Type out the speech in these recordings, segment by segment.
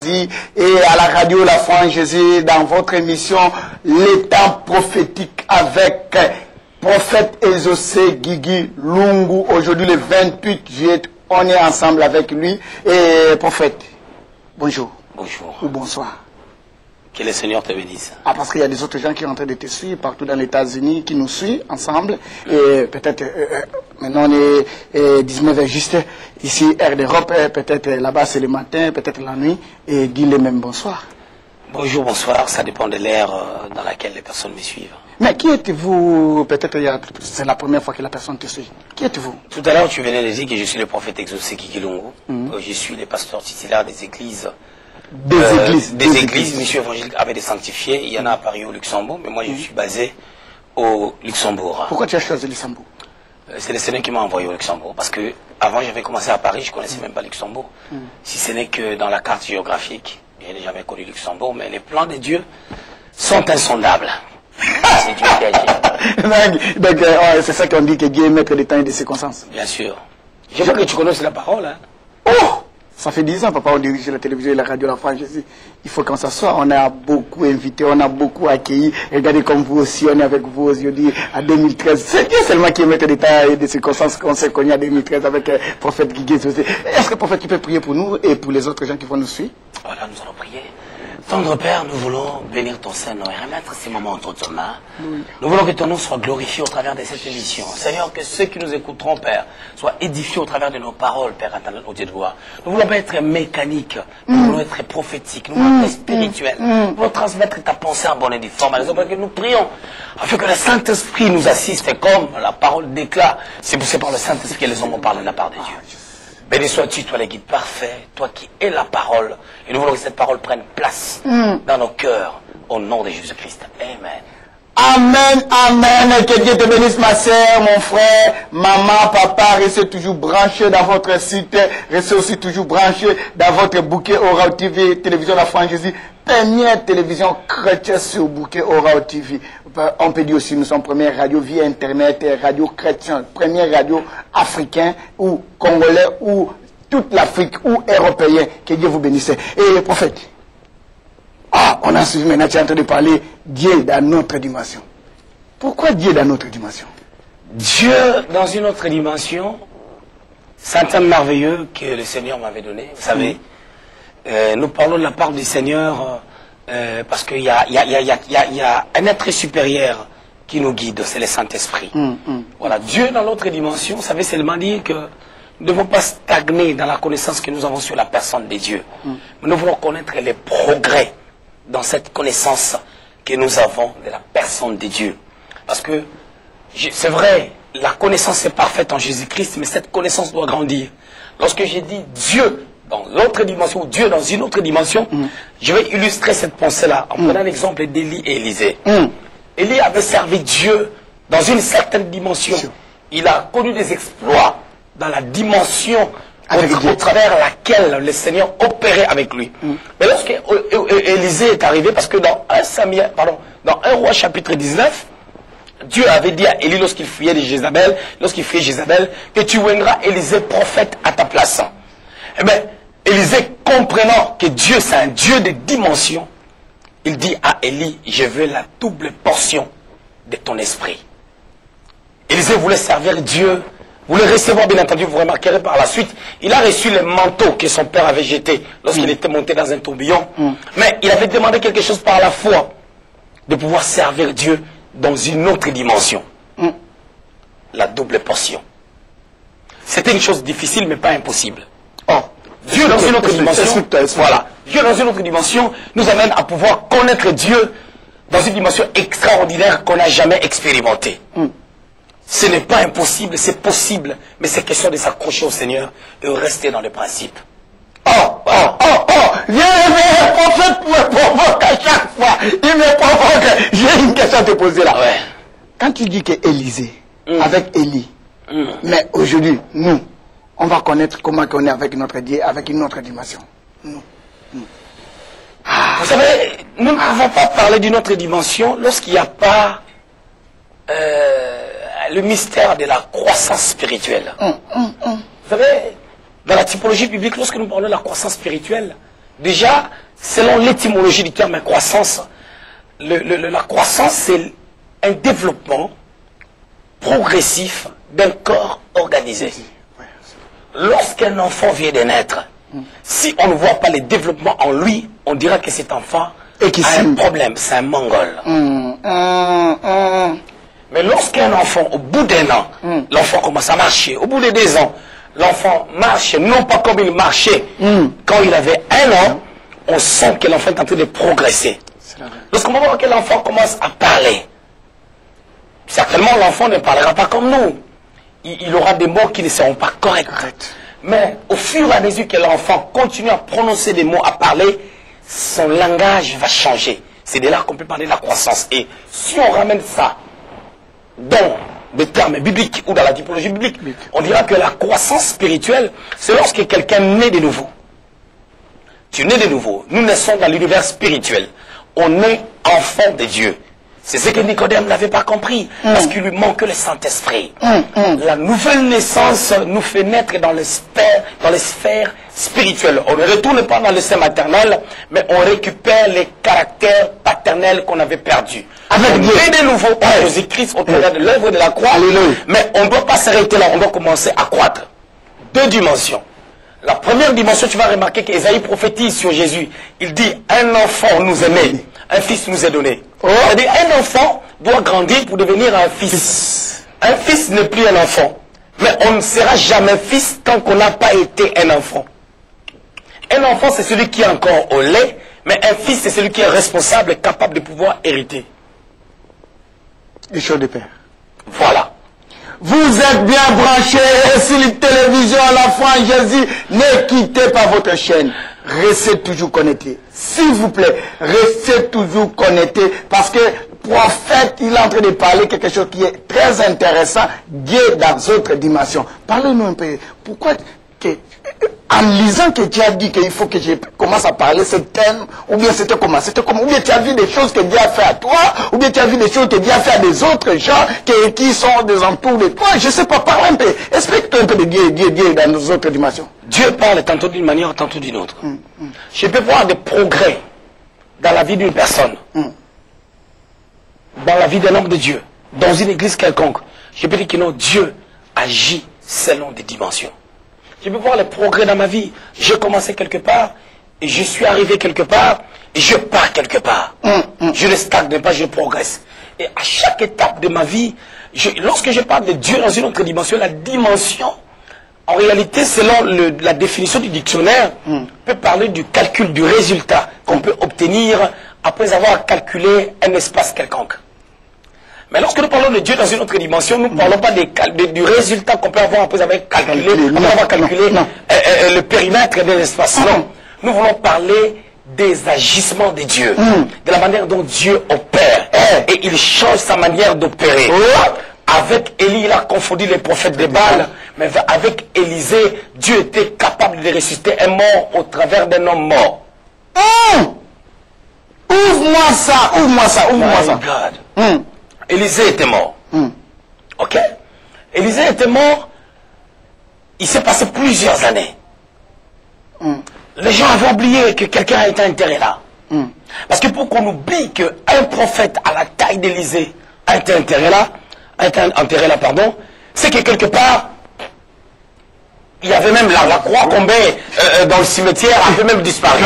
Et à la radio La Foi en Jésus, dans votre émission Les temps prophétiques avec prophète exaucé Guigui Lungu. Aujourd'hui le 28 juillet, on est ensemble avec lui. Et prophète, bonjour. Bonjour. Ou bonsoir. Que le Seigneur te bénisse. Ah, parce qu'il y a des autres gens qui sont en train de te suivre partout dans les États-Unis, qui nous suivent ensemble. Et peut-être, maintenant on est 19h juste ici, Air d'Europe, peut-être là-bas c'est le matin, peut-être la nuit. Et dis-le même bonsoir. Bonjour, bonsoir, ça dépend de l'ère dans laquelle les personnes me suivent. Mais qui êtes-vous? Peut-être c'est la première fois que la personne te suit. Qui êtes-vous? Tout à l'heure, tu venais de dire que je suis le prophète exaucé Guigui Lungu. Je suis le pasteur titulaire des églises. Des églises, mission évangélique avec des sanctifiés. Il y en a à Paris, au Luxembourg, mais moi je suis basé au Luxembourg. Pourquoi tu as choisi Luxembourg? C'est le Seigneur qui m'a envoyé au Luxembourg, parce que avant j'avais commencé à Paris, je ne connaissais même pas Luxembourg. Si ce n'est que dans la carte géographique, je n'ai jamais connu Luxembourg, mais les plans de Dieu sont insondables. C'est Dieu qui agit. Donc, c'est ça qu'on dit que Dieu est maître des temps et des circonstances. Bien sûr. Je veux que tu connaisses la parole. Hein. Oh! Ça fait 10 ans, papa, on dirige la télévision et la radio La Foi en Jésus. Il faut qu'on s'assoie. On a beaucoup invité, on a beaucoup accueilli. Regardez comme vous aussi, on est avec vous aujourd'hui à 2013. C'est Dieu seulement qui est maître des temps et des circonstances qu'on s'est connus à 2013 avec le prophète Guigui. Est-ce que le prophète, tu peux prier pour nous et pour les autres gens qui vont nous suivre? Voilà, nous allons prier. Tendre Père, nous voulons bénir ton Saint-Nom et remettre ces moments entre tes mains. Nous voulons que ton nom soit glorifié au travers de cette émission. Seigneur, que ceux qui nous écouteront, Père, soient édifiés au travers de nos paroles, Père, au Dieu de gloire. Nous ne voulons pas être mécaniques, nous voulons être prophétiques, nous voulons être spirituels. Nous voulons transmettre ta pensée en bonne et due forme. Que nous prions afin que le Saint-Esprit nous assiste comme la parole déclare. C'est par le Saint-Esprit que les hommes parlent de la part de Dieu. Béni sois-tu, toi le guide parfait, toi qui es la parole. Et nous voulons que cette parole prenne place dans nos cœurs, au nom de Jésus-Christ. Amen. Amen, amen. Que Dieu te bénisse, ma sœur, mon frère, maman, papa. Restez toujours branchés dans votre site. Restez aussi toujours branchés dans votre bouquet Ora TV, télévision La Foi en Jésus. Première télévision chrétienne sur bouquet Ora TV. On peut dire aussi, nous sommes première radio via Internet, radio chrétienne, première radio africain ou congolais ou toute l'Afrique ou européen. Que Dieu vous bénisse. Et prophète, on a suivi maintenant, tu es en train de parler Dieu dans notre dimension. Pourquoi Dieu dans notre dimension? Dieu dans une autre dimension, c'est un thème merveilleux que le Seigneur m'avait donné. Vous savez, nous parlons de la part du Seigneur parce qu'il y a un être supérieur qui nous guide, c'est le Saint-Esprit. Voilà, Dieu dans l'autre dimension, vous savez, c'est seulement dire que nous ne devons pas stagner dans la connaissance que nous avons sur la personne de Dieu. Mais nous voulons connaître les progrès dans cette connaissance que nous avons de la personne de Dieu. Parce que, c'est vrai, la connaissance est parfaite en Jésus-Christ, mais cette connaissance doit grandir. Lorsque j'ai dit Dieu dans l'autre dimension, ou Dieu dans une autre dimension, je vais illustrer cette pensée-là en prenant l'exemple d'Élie et Élisée. Élie avait servi Dieu dans une certaine dimension. Il a connu des exploits dans la dimension au travers laquelle le Seigneur opérait avec lui. Mais lorsque Élisée est arrivé, parce que dans 1 Roi chapitre 19, Dieu avait dit à Élie lorsqu'il fuyait Jézabel, que tu oindras Élisée prophète à ta place. Eh bien, Élisée, comprenant que Dieu c'est un Dieu de dimension, il dit à Élie, je veux la double portion de ton esprit. Élisée voulait servir Dieu, voulait recevoir, bien entendu, vous remarquerez par la suite, il a reçu le manteau que son père avait jeté lorsqu'il était monté dans un tourbillon. Mais il avait demandé quelque chose par la foi, de pouvoir servir Dieu dans une autre dimension. La double portion. C'était une chose difficile, mais pas impossible. Dieu dans une autre dimension, voilà. Dieu dans une autre dimension nous amène à pouvoir connaître Dieu dans une dimension extraordinaire qu'on n'a jamais expérimentée. Ce n'est pas impossible, c'est possible, mais c'est question de s'accrocher au Seigneur et de rester dans le principe. Le prophète me provoque à chaque fois. Il me provoque. J'ai une question à te poser là. Ouais. Quand tu dis que Élisée, avec Élie, mais aujourd'hui, nous, on va connaître comment on est avec notre Dieu, avec une autre dimension. Vous savez, nous ne pouvons pas parler d'une autre dimension lorsqu'il n'y a pas le mystère de la croissance spirituelle. Vous savez, dans la typologie biblique, lorsque nous parlons de la croissance spirituelle, Déjà, selon l'étymologie du terme croissance, la croissance, c'est un développement progressif d'un corps organisé. Lorsqu'un enfant vient de naître, si on ne voit pas le développement en lui, on dira que cet enfant a un problème, c'est un mongol. Mais lorsqu'un enfant, au bout d'un an, l'enfant commence à marcher, au bout de 2 ans, l'enfant marche, non pas comme il marchait quand il avait 1 an, on sent que l'enfant est en train de progresser. Lorsqu'on voit que l'enfant commence à parler, certainement l'enfant ne parlera pas comme nous. Il aura des mots qui ne seront pas corrects. Mais au fur et à mesure que l'enfant continue à prononcer des mots, à parler, son langage va changer. C'est de là qu'on peut parler de la croissance. Et si on ramène ça dans des termes bibliques ou dans la typologie biblique, on dira que la croissance spirituelle, c'est lorsque quelqu'un naît de nouveau. Tu nais de nouveau. Nous naissons dans l'univers spirituel. On est enfant de Dieu. C'est ce que Nicodème n'avait pas compris, parce qu'il lui manque le Saint-Esprit. La nouvelle naissance nous fait naître dans les sphères spirituelles. On ne retourne pas dans le sein maternel, mais on récupère les caractères paternels qu'on avait perdus. On est de nouveau en Jésus-Christ au travers de l'œuvre de la croix, mais on ne doit pas s'arrêter là, on doit commencer à croître. 2 dimensions. La première dimension, tu vas remarquer qu'Ésaïe prophétise sur Jésus. Il dit, un enfant nous est né, un fils nous est donné. C'est-à-dire, un enfant doit grandir pour devenir un fils. Un fils n'est plus un enfant. Mais on ne sera jamais fils tant qu'on n'a pas été un enfant. Un enfant, c'est celui qui est encore au lait, mais un fils, c'est celui qui est responsable et capable de pouvoir hériter. Les choses de père. Voilà. Vous êtes bien branchés sur la télévision à la foi en Jésus. Ne quittez pas votre chaîne. Restez toujours connectés. S'il vous plaît, restez toujours connectés. Parce que le prophète, il est en train de parler quelque chose qui est très intéressant, Dieu dans d'autres dimensions. Parlez-nous un peu. Pourquoi en lisant que tu as dit qu'il faut que je commence à parler ce thème, ou bien c'était comment, ou bien tu as vu des choses que Dieu a fait à toi, ou bien tu as vu des choses que Dieu a fait à des autres gens qui sont des entours de toi, je ne sais pas, parle un peu, explique-toi un peu de Dieu dans nos autres dimensions. Dieu parle tantôt d'une manière, tantôt d'une autre. Je peux voir des progrès dans la vie d'une personne, dans la vie d'un homme de Dieu, dans une église quelconque. Je peux dire que non, Dieu agit selon des dimensions. Je peux voir les progrès dans ma vie. J'ai commencé quelque part, et je suis arrivé quelque part, et je pars quelque part. Je ne stagne pas, je progresse. Et à chaque étape de ma vie, lorsque je parle de Dieu dans une autre dimension, la dimension, en réalité, selon la définition du dictionnaire, peut parler du calcul du résultat qu'on peut obtenir après avoir calculé un espace quelconque. Mais lorsque nous parlons de Dieu dans une autre dimension, nous ne parlons pas du résultat qu'on peut avoir après avoir calculé, le périmètre de l'espace. Non. Nous voulons parler des agissements de Dieu, de la manière dont Dieu opère. Et il change sa manière d'opérer. Avec Élie, il a confondu les prophètes de Baal, mais avec Élisée, Dieu était capable de ressusciter un mort au travers d'un homme mort. Ouvre-moi ça, ouvre-moi ça, ouvre-moi ça. Élisée était mort. Ok? Élisée était mort. Il s'est passé plusieurs années. Les gens avaient oublié que quelqu'un a été enterré là. Parce que pour qu'on oublie qu'un prophète à la taille d'Élisée a été enterré là, c'est que quelque part, il y avait même la croix qu'on met dans le cimetière, avait même disparu.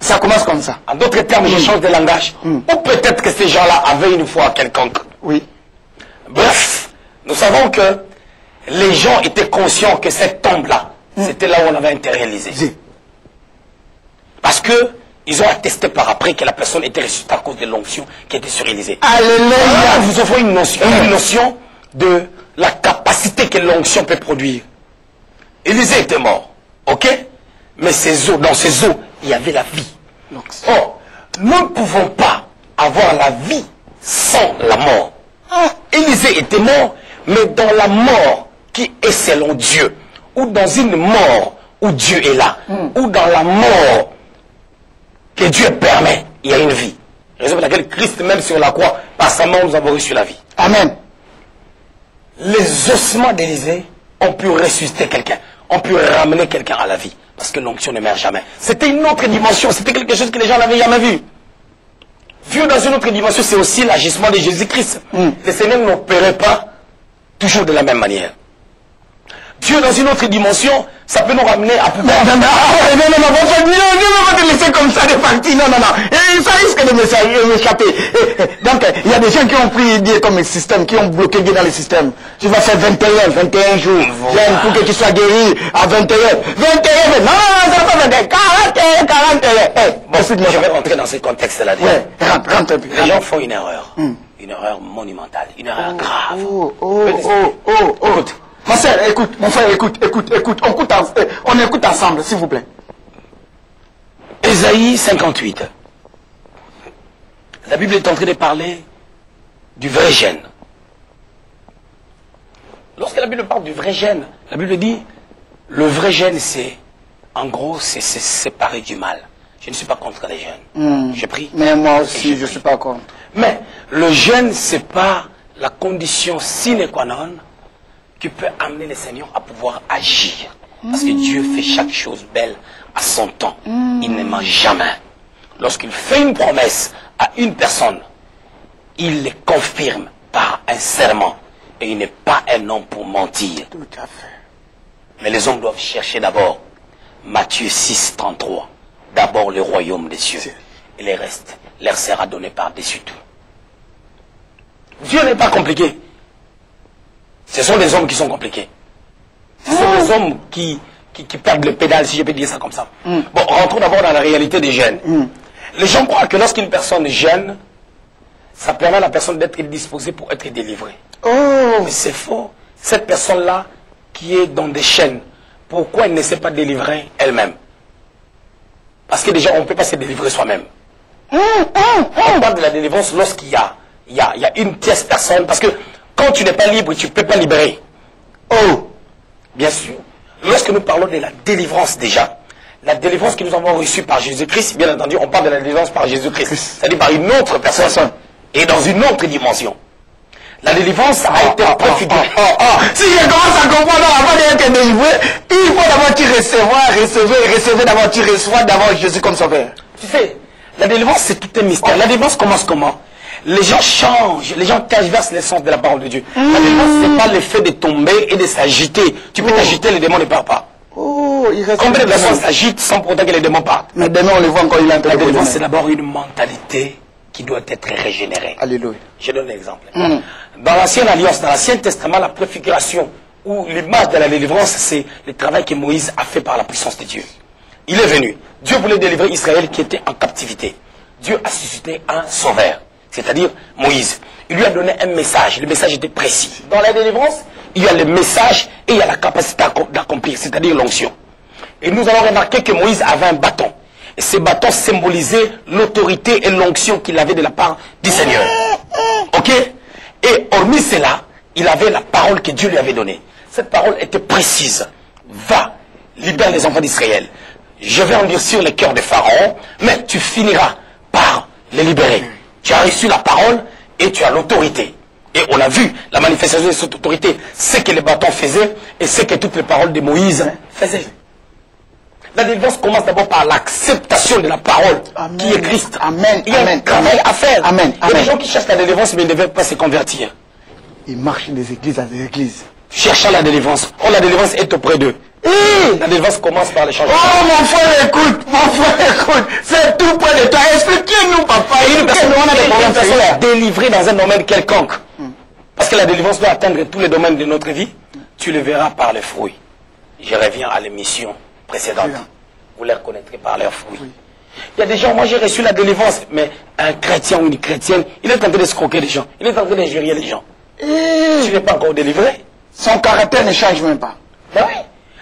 Ça commence comme ça. En d'autres termes, je change de langage. Ou peut-être que ces gens-là avaient une foi quelconque. Oui. Bref, nous savons que les gens étaient conscients que cette tombe-là, c'était là où on avait enterré Élisée. Parce que ils ont attesté par après que la personne était ressuscitée à cause de l'onction qui était sur Élisée. Alléluia. Nous offrons une notion de la capacité que l'onction peut produire. Élisée était mort. Ok? Mais dans ses os, il y avait la vie. Or, nous ne pouvons pas avoir la vie sans la mort. Élisée était mort, mais dans la mort qui est selon Dieu, ou dans une mort où Dieu est là, ou dans la mort que Dieu permet, il y a une vie. Raison pour laquelle Christ, même sur la croix, par sa mort, nous avons reçu la vie. Amen. Les ossements d'Élisée ont pu ressusciter quelqu'un, ont pu ramener quelqu'un à la vie. Parce que l'onction ne meurt jamais. C'était une autre dimension, c'était quelque chose que les gens n'avaient jamais vu. Vu dans une autre dimension, c'est aussi l'agissement de Jésus-Christ. Le Seigneur n'opérait pas toujours de la même manière. Dieu dans une autre dimension, ça peut nous ramener à plus tard. Non, Dieu ne va te laisser comme ça de partir. Non. Et ça risque de m'échapper. Donc, il y a des gens qui ont pris Dieu comme système, qui ont bloqué Dieu dans le système. Tu vas faire 21 jours. Voilà. Pour que tu sois guéri à 21. 21, non, ça va pas 21, 41. Bon, je vais rentrer dans ce contexte-là. Ouais, rentre un peu. Les gens font une erreur. Une erreur monumentale. Une erreur grave. Écoute. Ma soeur, écoute, mon frère, écoute, on écoute ensemble, s'il vous plaît. Ésaïe 58. La Bible est en train de parler du vrai gène. Lorsque la Bible parle du vrai gène, la Bible dit, le vrai gène, c'est, en gros, c'est séparer du mal. Je ne suis pas contre les gènes. J'ai pris. Mais moi aussi, je ne suis pas contre. Mais le gène, c'est pas la condition sine qua non qui peut amener le Seigneur à pouvoir agir. Parce que Dieu fait chaque chose belle à son temps. Il ne ment jamais. Lorsqu'il fait une promesse à une personne, il le confirme par un serment. Et il n'est pas un homme pour mentir. Tout à fait. Mais les hommes doivent chercher d'abord, Matthieu 6, 33, d'abord le royaume des cieux. Et le reste leur sera donné par-dessus tout. Dieu n'est pas compliqué. Ce sont des hommes qui sont compliqués. Ce sont des hommes qui perdent le pédale, si je peux dire ça comme ça. Bon, rentrons d'abord dans la réalité des gènes. Les gens croient que lorsqu'une personne gêne, ça permet à la personne d'être disposée pour être délivrée. Mais c'est faux. Cette personne-là qui est dans des chaînes, pourquoi elle ne s'est pas délivrée elle-même? Parce que déjà, on ne peut pas se délivrer soi-même. On parle de la délivrance lorsqu'il y a une tierce personne, parce que quand tu n'es pas libre, tu ne peux pas libérer. Bien sûr. Lorsque nous parlons de la délivrance déjà, la délivrance que nous avons reçue par Jésus-Christ, bien entendu, on parle de la délivrance par Jésus-Christ, c'est-à-dire par une autre personne, et dans une autre dimension. La délivrance a été préfigurée. Si je commence à comprendre, avant d'être délivré, il faut d'abord tu recevoir d'abord tu reçois d'abord Jésus comme sauveur. Tu sais, la délivrance c'est tout un mystère. La délivrance commence comment? Les gens changent, les gens tergiversent l'essence de la parole de Dieu. La délivrance c'est pas le fait de tomber et de s'agiter. Tu peux t'agiter, les démons ne partent pas. Combien de personnes s'agitent sans pour autant que les démons partent? Mais demain on les voit encore, il est en train de. La délivrance c'est d'abord une mentalité qui doit être régénérée. Alléluia. Je donne un exemple. Dans l'ancienne alliance, dans l'Ancien Testament, la préfiguration ou l'image de la délivrance, c'est le travail que Moïse a fait par la puissance de Dieu. Il est venu. Dieu voulait délivrer Israël qui était en captivité. Dieu a suscité un sauveur, c'est-à-dire Moïse. Il lui a donné un message. Le message était précis. Dans la délivrance, il y a le message et il y a la capacité d'accomplir, c'est-à-dire l'onction. Et nous allons remarquer que Moïse avait un bâton. Et ces bâtons symbolisaient l'autorité et l'onction qu'il avait de la part du Seigneur. Ok? Et hormis cela, il avait la parole que Dieu lui avait donnée. Cette parole était précise. Va, libère les enfants d'Israël. Je vais endurcir le cœur de Pharaon, mais tu finiras par les libérer. Tu as reçu la parole et tu as l'autorité. Et on a vu la manifestation de cette autorité, ce que les bâtons faisaient et ce que toutes les paroles de Moïse faisaient. La délivrance commence d'abord par l'acceptation de la parole qui est Christ. Amen. Il y a un travail à faire. Amen. Il y a des gens qui cherchent la délivrance mais ils ne veulent pas se convertir. Ils marchent des églises à des églises. Cherchant la délivrance. Oh, la délivrance est auprès d'eux. La délivrance commence par les changements. Oh mon frère, écoute. C'est tout près de toi. Expliquez-nous, papa. Une personne délivrée dans un domaine quelconque. Parce que la délivrance doit atteindre tous les domaines de notre vie. Tu le verras par les fruits. Je reviens à l'émission précédente. Vous les reconnaîtrez par leurs fruits. Il y a des gens, moi j'ai reçu la délivrance, mais un chrétien ou une chrétienne, il est en train de escroquer les gens. Il est en train d'injurier les gens. Tu n'es pas encore délivré. Son caractère ne change même pas. Ben oui.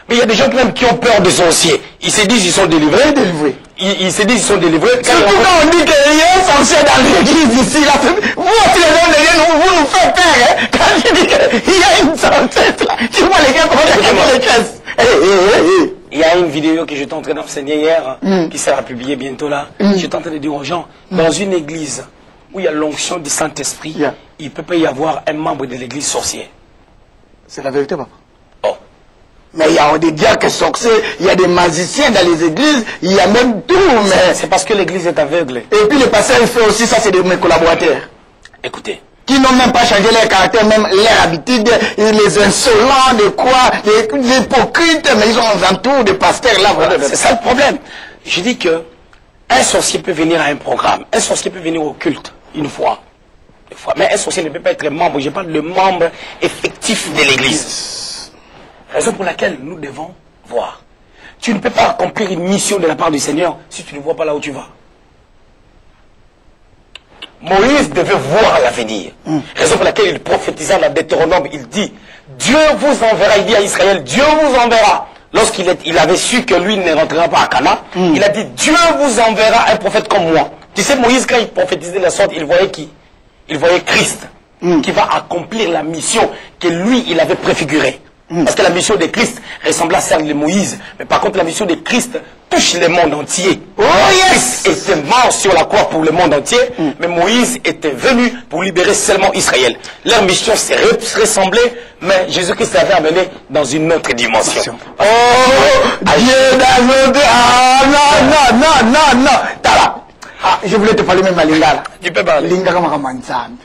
Mais il y a des gens même qui ont peur des sorciers. Ils se disent qu'ils sont délivrés. Ils se disent qu'ils sont délivrés. Surtout quand on dit qu'il y a un sorcier dans l'église ici. Là, vous, vous nous faites peur. Hein? Quand je dis qu'il y a une sorcière là, tu vois les gars comment ils les cassent. Il y a une vidéo que j'étais en train d'enseigner hier, qui sera publiée bientôt là. J'étais en train de dire aux gens, dans une église où il y a l'onction du Saint-Esprit, il ne peut pas y avoir un membre de l'église sorcier. C'est la vérité, papa. Oh. Mais il y a des diacres sorciers, il y a des magiciens dans les églises, il y a même tout. Mais c'est parce que l'église est aveugle. Et puis les pasteurs, ils font aussi ça, c'est de mes collaborateurs. Écoutez. Qui n'ont même pas changé leur caractère, même leur habitude, les insolents, de quoi, les hypocrites, mais ils ont un entour de pasteurs là. Voilà, c'est ça le problème. Je dis que un sorcier peut venir à un programme, un sorcier peut venir au culte une fois, mais un sorcier ne peut pas être membre. Je parle de membre effectif de l'église. Raison pour laquelle nous devons voir. Tu ne peux pas accomplir une mission de la part du Seigneur si tu ne vois pas là où tu vas. Moïse devait voir l'avenir. Raison pour laquelle il prophétisa dans Deutéronome, il dit, Dieu vous enverra, il dit à Israël, Dieu vous enverra. Lorsqu'il avait su que lui ne rentrera pas à Cana, il a dit, Dieu vous enverra un prophète comme moi. Tu sais, Moïse, quand il prophétisait de la sorte, il voyait qui? Il voyait Christ, qui va accomplir la mission que lui, il avait préfigurée. Parce que la mission de Christ ressemble à celle de Moïse. Mais par contre, la mission de Christ touche le monde entier. Oh yes! Christ était mort sur la croix pour le monde entier, mais Moïse était venu pour libérer seulement Israël. Leur mission s'est ressemblée, mais Jésus-Christ l'avait amené dans une autre dimension. Oh, Dieu d'Azode! Ah, non. Tala. Ah, je voulais te parler même à Lingala. Tu peux parler. Lingala Maramanzambe.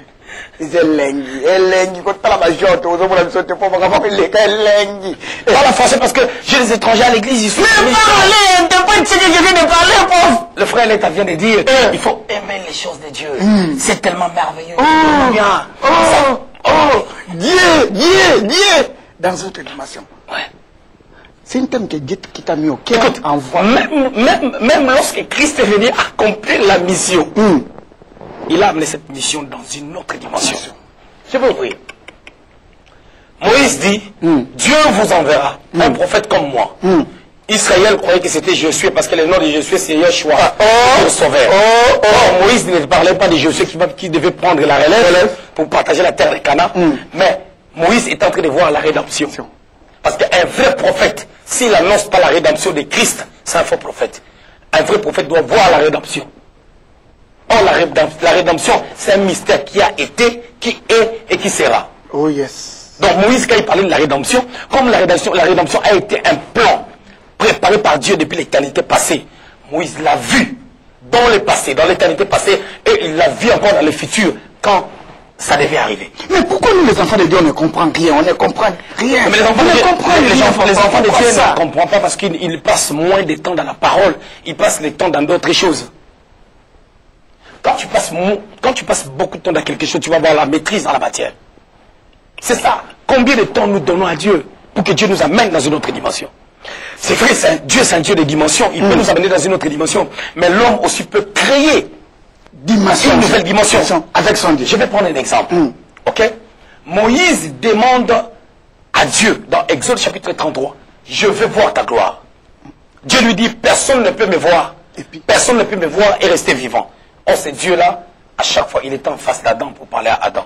Elengi, quand la majorité, aux hommes, ils pas Elengi. Parle français parce que j'ai des étrangers à l'église, ils sont. Mais parlez, t'as pas dit que je viens de parler, pauvre. Le frère Léta vient de dire, il faut aimer les choses de Dieu. C'est tellement merveilleux. Dieu. Dans cette dimension. Ouais. C'est un thème qui t'a mis au cœur. Écoute, même lorsque Christ est venu accomplir la mission, il a amené cette mission dans une autre dimension. Je veux ouvrir. Moïse dit, Dieu vous enverra un prophète comme moi. Israël croyait que c'était Josué parce que le nom de Josué c'est Yeshua, le sauveur. Moïse ne parlait pas de Josué qui devait prendre la relève pour partager la terre de Canaan. Mais Moïse est en train de voir la rédemption. Parce qu'un vrai prophète, s'il n'annonce pas la rédemption de Christ, c'est un faux prophète. Un vrai prophète doit voir la rédemption. Or, la rédemption, c'est un mystère qui a été, qui est et qui sera. Oh yes. Donc Moïse, quand il parlait de la rédemption, comme la rédemption a été un plan préparé par Dieu depuis l'éternité passée, Moïse l'a vu dans le passé, dans l'éternité passée, et il l'a vu encore dans le futur, quand ça devait arriver. Mais pourquoi nous, les enfants de Dieu, on ne comprend rien? On ne comprend rien. Mais les enfants de Dieu ne comprennent pas parce qu'ils passent moins de temps dans la parole, ils passent le temps dans d'autres choses. Quand tu passes beaucoup de temps dans quelque chose, tu vas avoir la maîtrise dans la matière. C'est ça. Combien de temps nous donnons à Dieu pour que Dieu nous amène dans une autre dimension? C'est vrai, Dieu c'est un Dieu de dimension. Il peut nous amener dans une autre dimension. Mais l'homme aussi peut créer une nouvelle dimension avec son Dieu. Je vais prendre un exemple. Ok? Moïse demande à Dieu, dans Exode chapitre 33, je veux voir ta gloire. Dieu lui dit, personne ne peut me voir. Personne ne peut me voir et rester vivant. Or, ce Dieu-là, à chaque fois, il était en face d'Adam pour parler à Adam.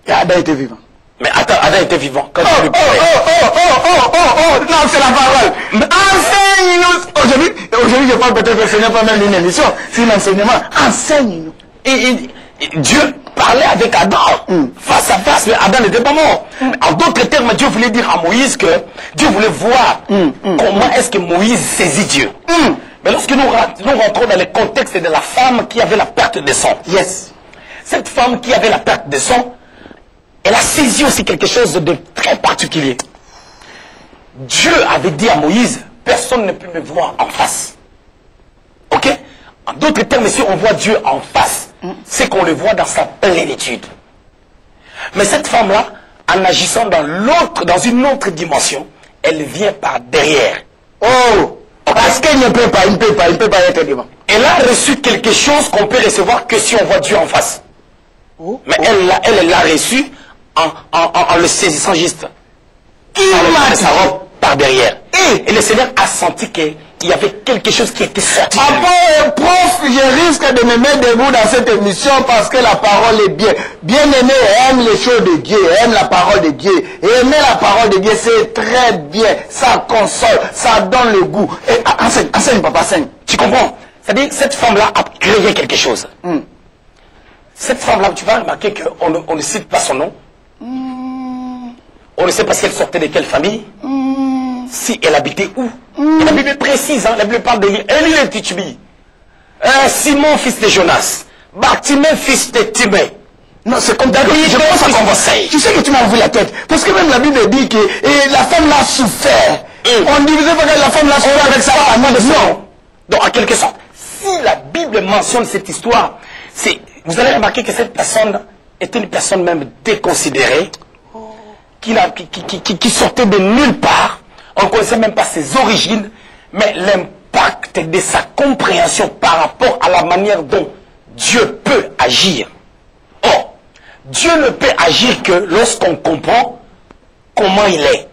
Et Adam était vivant. Mais attends, Adam était vivant. Quand non, c'est la parole. Enseigne-nous. Aujourd'hui, je parle peut-être que ce n'est pas même une émission, c'est un enseignement. Enseigne-nous. Et Dieu parlait avec Adam, face à face, mais Adam n'était pas mort. En d'autres termes, Dieu voulait dire à Moïse que Dieu voulait voir comment est-ce que Moïse saisit Dieu. Mais lorsque nous rentrons dans le contexte de la femme qui avait la perte de sang, cette femme qui avait la perte de sang, elle a saisi aussi quelque chose de très particulier. Dieu avait dit à Moïse, personne ne peut me voir en face. Ok? En d'autres termes, si on voit Dieu en face, c'est qu'on le voit dans sa plénitude. Mais cette femme-là, en agissant dans une autre dimension, elle vient par derrière. Oh! Parce qu'elle ne peut pas, il ne peut pas être devant. Elle a reçu quelque chose qu'on peut recevoir que si on voit Dieu en face. Mais elle l'a reçu en le saisissant juste. Il sa robe par derrière. Et le Seigneur a senti qu'il y avait quelque chose qui était sorti. Prof, je risque de me mettre debout dans cette émission parce que la parole est bien. Bien-aimé aime les choses de Dieu, aime la parole de Dieu. Et aimer la parole de Dieu, c'est très bien. Ça console, ça donne le goût. Et enseigne, papa, enseigne. Tu comprends? C'est-à-dire que cette femme-là a créé quelque chose. Cette femme-là, tu vas remarquer qu'on ne cite pas son nom. On ne sait pas si elle sortait de quelle famille. si elle habitait où? Et la Bible est précise, hein, la Bible parle d'Élie. Élie le Tishbi. Simon, fils de Jonas. Bartimée, fils de Timée. Non, c'est comme David, je pense qu'on va savoir. Tu sais que tu m'as envoyé la tête. Parce que même la Bible dit que la femme l'a souffert. On disait pas que la femme l'a souffert avec sa femme. Non. Donc, en quelque sorte, si la Bible mentionne cette histoire, vous allez remarquer que cette personne était une personne même déconsidérée, qui sortait de nulle part. On ne connaissait même pas ses origines, mais l'impact de sa compréhension par rapport à la manière dont Dieu peut agir. Or, Dieu ne peut agir que lorsqu'on comprend comment il est.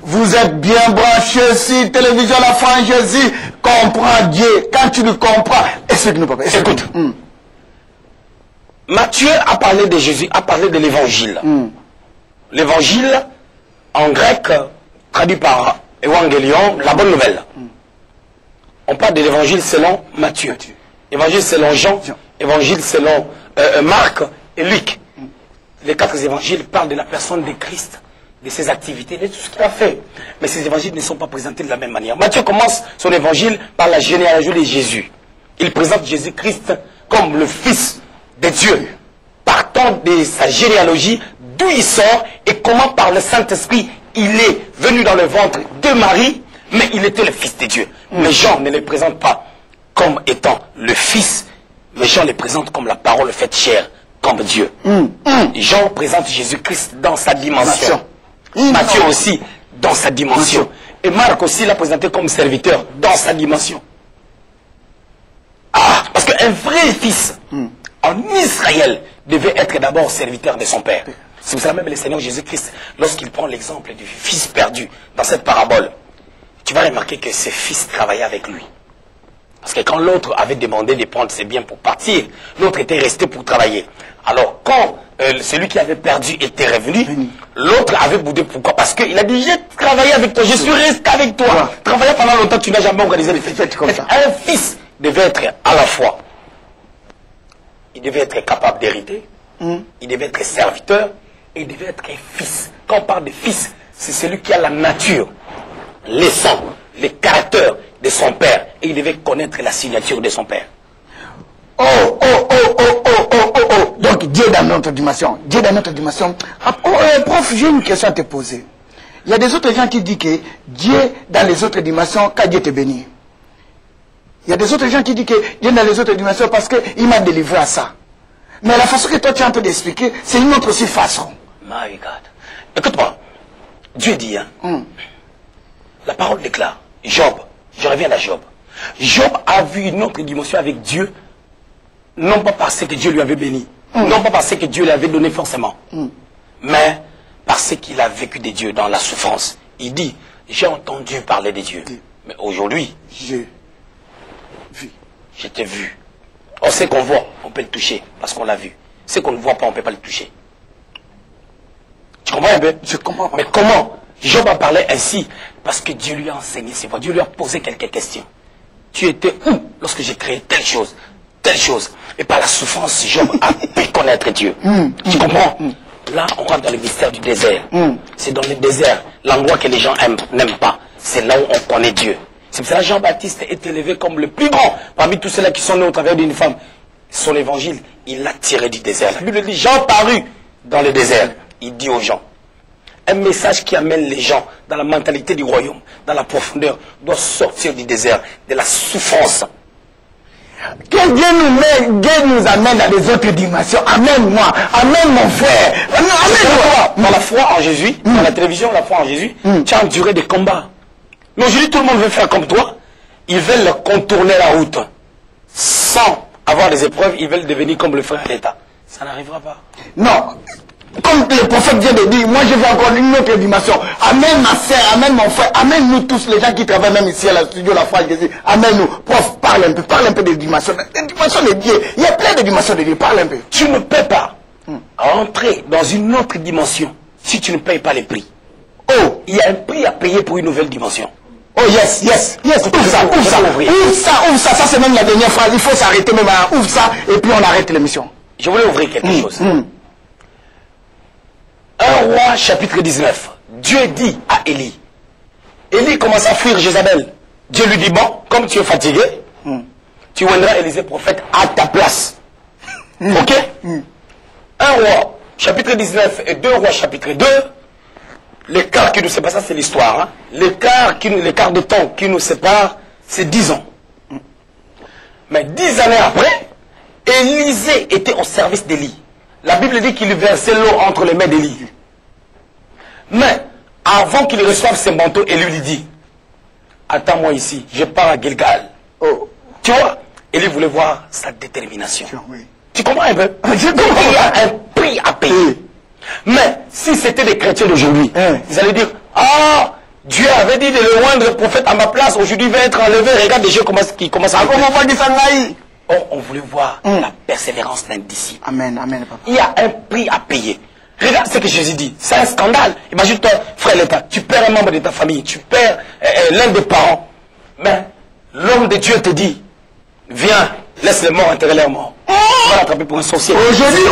Vous êtes bien branchés sur télévision La Foi en Jésus. Comprends Dieu. Quand tu le comprends, explique-nous, papa. Écoute. Matthieu a parlé de Jésus, a parlé de l'évangile. L'évangile, en grec, traduit par évangélion, la bonne nouvelle. On parle de l'évangile selon Matthieu. Évangile selon Jean. Évangile selon Marc et Luc. Les 4 évangiles parlent de la personne de Christ, de ses activités, de tout ce qu'il a fait. Mais ces évangiles ne sont pas présentés de la même manière. Matthieu commence son évangile par la généalogie de Jésus. Il présente Jésus-Christ comme le Fils de Dieu. Partant de sa généalogie, d'où il sort et comment par le Saint-Esprit il est venu dans le ventre de Marie, mais il était le Fils de Dieu. Mais Jean ne le présente pas comme étant le Fils, mais Jean le présente comme la parole faite chair, comme Dieu. Jean présente Jésus-Christ dans sa dimension. Matthieu aussi dans sa dimension. Et Marc aussi l'a présenté comme serviteur dans sa dimension. Parce qu'un vrai fils en Israël devait être d'abord serviteur de son père. C'est pour ça même le Seigneur Jésus-Christ, lorsqu'il prend l'exemple du fils perdu dans cette parabole, tu vas remarquer que ce fils travaillait avec lui. Parce que quand l'autre avait demandé de prendre ses biens pour partir, l'autre était resté pour travailler. Alors quand celui qui avait perdu était revenu, l'autre avait boudé. Pourquoi? Parce qu'il a dit, j'ai travaillé avec toi, je suis resté avec toi. Travailler pendant longtemps, tu n'as jamais organisé des fêtes comme ça. Un fils devait être à la fois, il devait être capable d'hériter, il devait être serviteur, et il devait être un fils. Quand on parle de fils, c'est celui qui a la nature, les sangs, les caractères de son père, et il devait connaître la signature de son père. Donc Dieu dans notre dimension. Dieu dans notre dimension. Prof, j'ai une question à te poser. Il y a des autres gens qui disent que Dieu dans les autres dimensions, quand Dieu te bénit. Il y a des autres gens qui disent que Dieu dans les autres dimensions parce qu'il m'a délivré à ça. Mais la façon que toi tu es en train d'expliquer, c'est une autre aussi façon. My God. Écoute-moi. Dieu dit, la parole déclare, Job, je reviens à Job. Job a vu une autre dimension avec Dieu, non pas parce que Dieu lui avait béni, non pas parce que Dieu lui avait donné forcément, mais parce qu'il a vécu des dieux dans la souffrance. Il dit, j'ai entendu parler des dieux, mais aujourd'hui, j'ai vu. Je t'ai vu. On sait qu'on voit, on peut le toucher, parce qu'on l'a vu. Ce qu'on ne voit pas, on ne peut pas le toucher. Tu comprends un peu? Je comprends pas. Mais comment Job a parlé ainsi? Parce que Dieu lui a enseigné ses voies. Dieu lui a posé quelques questions. Tu étais où lorsque j'ai créé telle chose? Telle chose. Et par la souffrance, Job a pu connaître Dieu. Tu comprends? Là, on rentre dans le mystère du désert. C'est dans le désert, l'endroit que les gens n'aiment pas. C'est là où on connaît Dieu. C'est pour ça que Jean-Baptiste est élevé comme le plus grand parmi tous ceux-là qui sont nés au travers d'une femme. Son évangile, il l'a tiré du désert. La Bible dit, Jean parut dans le désert. Il dit aux gens, un message qui amène les gens dans la mentalité du royaume, dans la profondeur, doit sortir du désert, de la souffrance. Que Dieu nous amène dans les autres dimensions. Amène-moi, amène mon frère. Amène-moi. Dans la foi en Jésus, dans la télévision, la foi en Jésus, tu as enduré des combats. Mais aujourd'hui, tout le monde veut faire comme toi. Ils veulent contourner la route. Sans avoir des épreuves, ils veulent devenir comme le frère d'État. Ça n'arrivera pas. Non. Comme le prophète vient de dire, moi je veux encore une autre dimension. Amène ma soeur, amène mon frère, amène-nous tous les gens qui travaillent même ici à la studio La Foi en Jésus. Amène-nous. Prof, parle un peu des dimensions. Des dimensions de Dieu. Il y a plein de dimensions de Dieu. Parle un peu. Tu ne peux pas entrer dans une autre dimension si tu ne payes pas les prix. Oh, il y a un prix à payer pour une nouvelle dimension. Oh yes. Ouvre ça, ça c'est même la dernière phrase. Il faut s'arrêter même à ouvre ça et puis on arrête l'émission. Je voulais ouvrir quelque chose. 1 Roi chapitre 19. Dieu dit à Élie. Élie commence à fuir Jézabel. Dieu lui dit, bon, comme tu es fatigué, tu viendras Élisée prophète à ta place. Ok? 1 roi, chapitre 19 et 2 rois, chapitre 2. L'écart qui nous sépare, ça c'est l'histoire. Hein? L'écart de temps qui nous sépare, c'est 10 ans. Mais 10 années après, Élisée était au service d'Élie. La Bible dit qu'il versait l'eau entre les mains d'Élie. Mais avant qu'il reçoive ses manteaux, Élie lui dit, attends-moi ici, je pars à Gilgal. Oh. Tu vois, Élie voulait voir sa détermination. Oui. Tu comprends un peu? Il y a un prix à payer. Mais si c'était des chrétiens d'aujourd'hui, ils allaient dire, ah, Dieu avait dit de le rendre prophète à ma place, aujourd'hui il va être enlevé, regarde déjà qui commence à... Or, on voulait voir la persévérance d'un disciple. Amen, amen, papa. Il y a un prix à payer. Regarde ce que Jésus dit, c'est un scandale. Imagine-toi, frère l'État, tu perds un membre de ta famille, tu perds l'un des parents. Mais l'homme de Dieu te dit, viens, laisse les morts enterrer leurs morts. On va l'attraper pour un sorcier. Aujourd'hui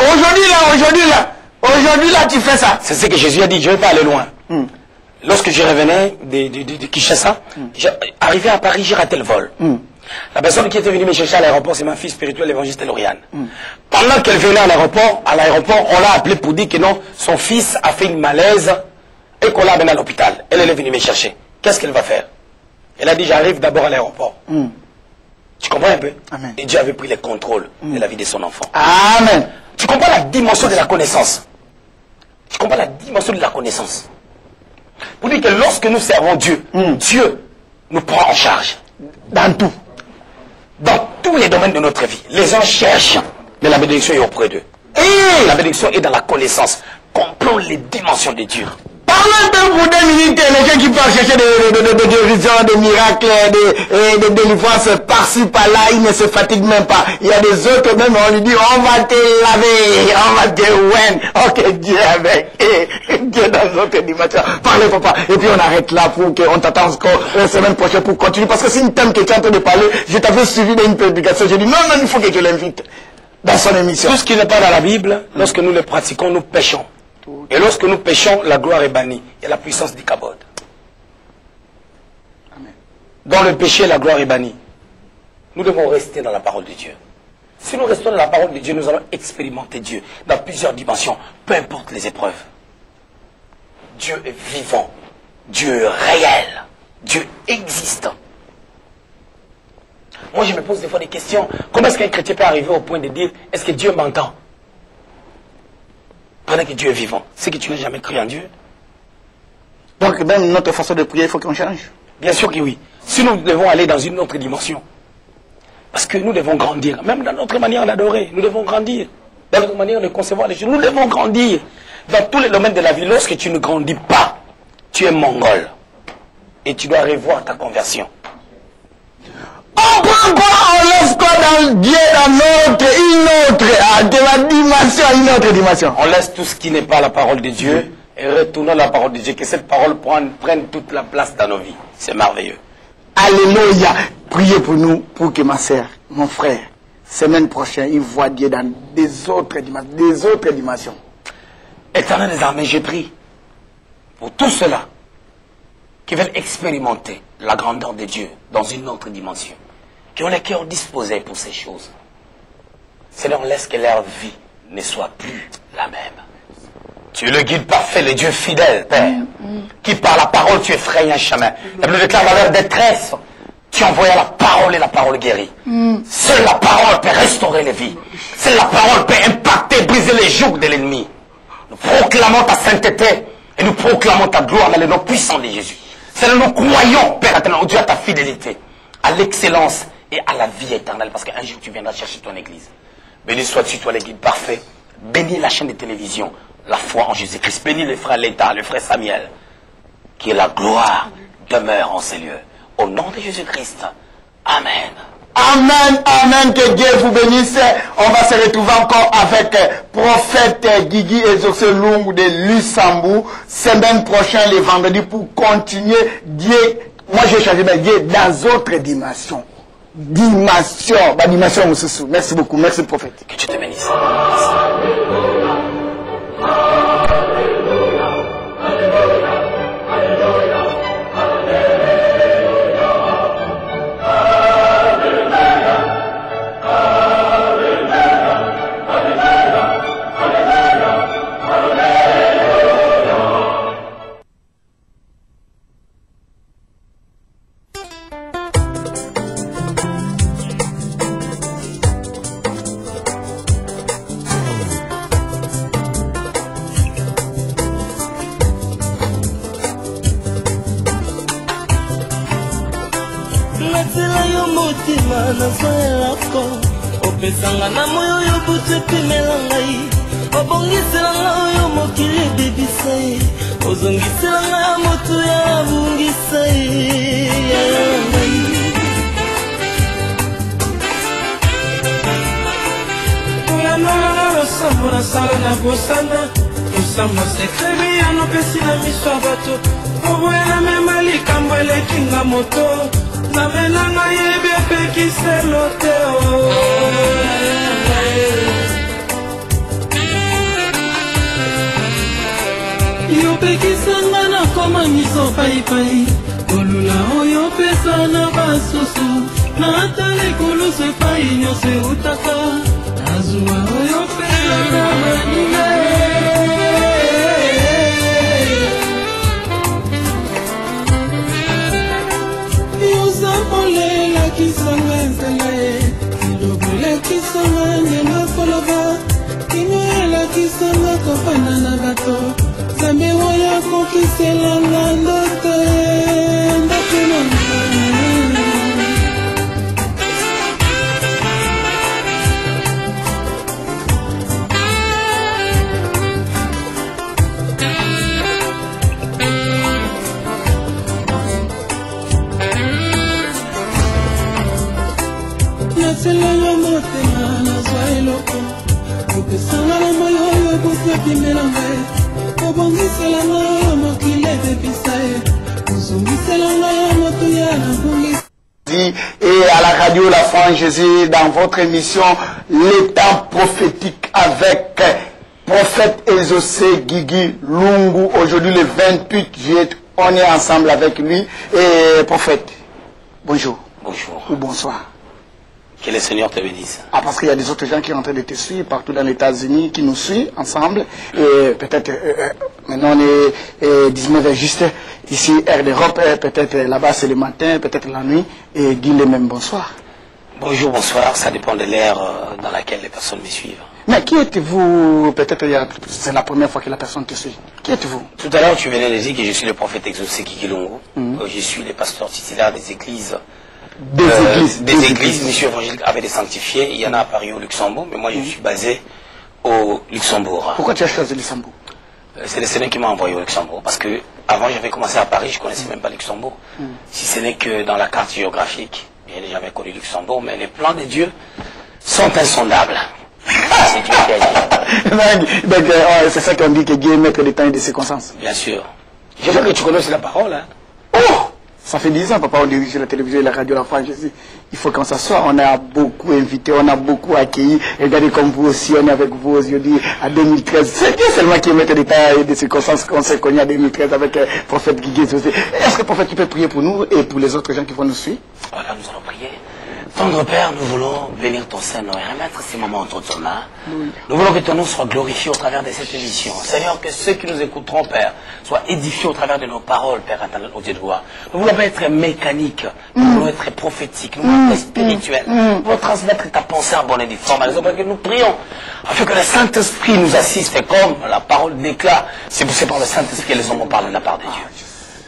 là, tu fais ça. C'est ce que Jésus a dit, je ne vais pas aller loin. Lorsque je revenais de Kinshasa, arrivé à Paris, j'ai raté le vol. La personne qui était venue me chercher à l'aéroport, c'est ma fille spirituelle, l'évangéliste Lauriane. Pendant qu'elle venait à l'aéroport, on l'a appelé pour dire que non, son fils a fait une malaise et qu'on l'a amené à l'hôpital. Elle est venue me chercher. Qu'est-ce qu'elle va faire? Elle a dit, j'arrive d'abord à l'aéroport. Tu comprends un peu? Amen. Et Dieu avait pris le contrôle de la vie de son enfant. Amen. Tu comprends la dimension de la connaissance? Tu comprends la dimension de la connaissance? Pour dire que lorsque nous servons Dieu, Dieu nous prend en charge. Dans tout. Dans tous les domaines de notre vie. Les gens cherchent, mais la bénédiction est auprès d'eux. Et la bénédiction est dans la connaissance. Comprends les dimensions de Dieu. Parlons un peu pour 2 minutes, les gens qui peuvent chercher des guérisons, des miracles, des délivrances par-ci, par-là, ils ne se fatiguent même pas. Il y a des autres même, on lui dit, on va te laver, on va te ouen. Ok, Dieu avec, Dieu dans notre dimension. Parlez, papa. Et puis on arrête là pour qu'on t'attend encore la semaine prochaine pour continuer. Parce que c'est une thème que tu es en train de parler. Je t'avais suivi dans une prédication. J'ai dit, non, il faut que je l'invite dans son émission. Tout ce qui n'est pas dans la Bible, lorsque nous le pratiquons, nous péchons. Et lorsque nous péchons, la gloire est bannie. Il y a la puissance du kabod. Dans le péché, la gloire est bannie. Nous devons rester dans la parole de Dieu. Si nous restons dans la parole de Dieu, nous allons expérimenter Dieu dans plusieurs dimensions, peu importe les épreuves. Dieu est vivant. Dieu est réel. Dieu existe. Moi, je me pose des fois des questions. Comment est-ce qu'un chrétien peut arriver au point de dire, est-ce que Dieu m'entend? Pendant que Dieu est vivant, c'est que tu n'as jamais cru en Dieu. Donc même notre façon de prier, il faut qu'on change. Bien sûr que oui. Si nous devons aller dans une autre dimension. Parce que nous devons grandir. Même dans notre manière d'adorer, nous devons grandir. Dans notre manière de concevoir les choses, nous devons grandir. Dans tous les domaines de la vie, lorsque tu ne grandis pas, tu es mongol. Et tu dois revoir ta conversion. On prend quoi, on laisse quoi dans Dieu, dans une autre dimension. On laisse tout ce qui n'est pas la parole de Dieu et retournons à la parole de Dieu. Que cette parole prenne toute la place dans nos vies. C'est merveilleux. Alléluia. Priez pour nous, pour que ma sœur, mon frère, semaine prochaine, il voit Dieu dans des autres dimensions. Éternel des armées, j'ai prie pour tous ceux-là qui veulent expérimenter la grandeur de Dieu dans une autre dimension, qui ont les cœurs disposés pour ces choses. Seigneur, laisse que leur vie ne soit plus la même. Tu es le guide parfait, le Dieu fidèle, Père, qui par la parole tu effrayes un chemin. La Bible déclare dans leur détresse, tu envoies la parole et la parole guérit. Seule la parole peut restaurer les vies. Seule la parole peut impacter, briser les jougs de l'ennemi. Nous proclamons ta sainteté et nous proclamons ta gloire dans le nom puissant de Jésus. Seigneur, nous croyons, Père éternel, oh Dieu, à ta fidélité, à l'excellence et à la vie éternelle, parce qu'un jour tu viendras chercher ton église. Béni sois-tu, toi, le guide parfait. Bénis la chaîne de télévision, la foi en Jésus-Christ. Bénis le frère Léta, le frère Samuel. Que la gloire demeure en ces lieux. Au nom de Jésus-Christ. Amen. Amen, amen, que Dieu vous bénisse. On va se retrouver encore avec prophète Guigui Exaucé Lungu de Lusambourg, semaine prochaine, le vendredi, pour continuer Dieu. Moi, j'ai changé de Dieu dans d'autres dimensions. Dimension, merci beaucoup, merci prophète. Que Dieu te bénisse. Alléluia, alléluia, alléluia. yo motima nazoelako opesanga na moyo yo butu epimela ngai obongiselanga oyo mokili ebebisa ye ozongiselanga ya motu ya abungisa ye yaya ngai oyanolanga losambo nasala na bosana osamba sekrebi yanopesi na miso ya bato oboyela mema likambo elekinga moto nzambe na ngai yebi epekiselo te yopekisanga na koma miso paipai kolula oyo pesa na basusu na ata likulusu epai nyonso eutaka nazwa oyo pesa na baninga yozapolela kisanga nzela ye ilobele kisanga nyenga koloba kinyoela kisanga kopana na bato zambe oyo kokiselanga ndoto ndoto na naselanga motema nazwa eloko opesanga na moyo oyo butu epimela ngai obongiselanga oyo mokili ebebisa ye ozongiselanga yo moto ya nabongisa. Et à la radio La France Jésus, dans votre émission Les temps prophétiques avec prophète exaucé Guigui Lungu. Aujourd'hui le 28 juillet, on est ensemble avec lui. Et prophète, bonjour. Bonjour. Ou bonsoir. Que le Seigneur te bénisse. Ah, parce qu'il y a des autres gens qui sont en train de te suivre partout dans les États-Unis, qui nous suivent ensemble. Et peut-être, maintenant on est 19h juste ici, Air d'Europe, peut-être là-bas c'est le matin, peut-être la nuit. Et dis-le même bonsoir. Bonjour, bonsoir, ça dépend de l'ère dans laquelle les personnes me suivent. Mais qui êtes-vous? Peut-être c'est la première fois que la personne te suit. Qui êtes-vous? Tout à l'heure, tu venais de dire que je suis le prophète exaucé Guigui Lungu. Je suis le pasteur titulaire des églises. Des églises, Mission évangélique avait des sanctifiés. Il y en a à Paris, au Luxembourg, mais moi je suis basé au Luxembourg. Pourquoi tu as choisi Luxembourg? C'est le Seigneur qui m'a envoyé au Luxembourg. Parce que avant j'avais commencé à Paris, je ne connaissais même pas Luxembourg. Si ce n'est que dans la carte géographique, je n'ai jamais connu Luxembourg, mais les plans de Dieu sont insondables. C'est Dieu qui a dit. Donc, c'est ça qu'on dit que Dieu est maître des temps et des circonstances. Bien sûr. Je veux que tu connaisses la parole. Hein. Oh! Ça fait 10 ans, papa, on dirige la télévision et la radio La France. Il faut qu'on s'assoie. On a beaucoup invité, on a beaucoup accueilli. Regardez comme vous aussi, on est avec vous aujourd'hui à 2013. C'est Dieu seulement qui met des temps et des circonstances qu'on s'est connus à 2013 avec le prophète Guigui. Est-ce que prophète, tu peux prier pour nous et pour les autres gens qui vont nous suivre? Voilà, nous allons prier. Tendre Père, nous voulons bénir ton Saint-Nom et remettre ces moments entre tes mains. Nous voulons que ton nom soit glorifié au travers de cette émission. Seigneur, que ceux qui nous écouteront, Père, soient édifiés au travers de nos paroles, Père éternel, au Dieu de gloire. Nous ne voulons pas être mécaniques, nous voulons être prophétiques, nous voulons être spirituels. Nous voulons transmettre ta pensée en bonne et due forme. Que nous prions afin que le Saint-Esprit nous assiste. Et comme la parole déclare, c'est par le Saint-Esprit que les hommes parlent de la part de Dieu.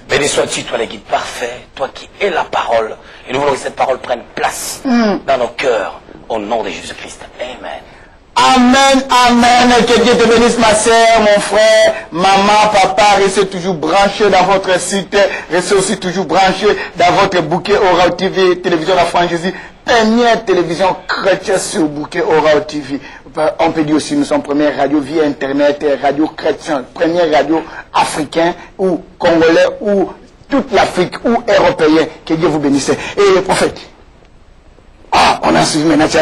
Béni sois-tu, toi le guide parfait, toi qui es la parole. Et nous voulons que cette parole prenne place dans nos cœurs, au nom de Jésus-Christ. Amen. Amen, amen. Que Dieu te bénisse, ma sœur, mon frère, maman, papa. Restez toujours branchés dans votre site. Restez aussi toujours branchés dans votre bouquet Oral TV, télévision La France Jésus. Première télévision chrétienne sur bouquet Oral TV. On peut dire aussi, nous sommes première radio via Internet, radio chrétienne, première radio africaine ou congolais ou toute l'Afrique ou européen. Que Dieu vous bénisse. Et le prophète, on a suivi maintenant.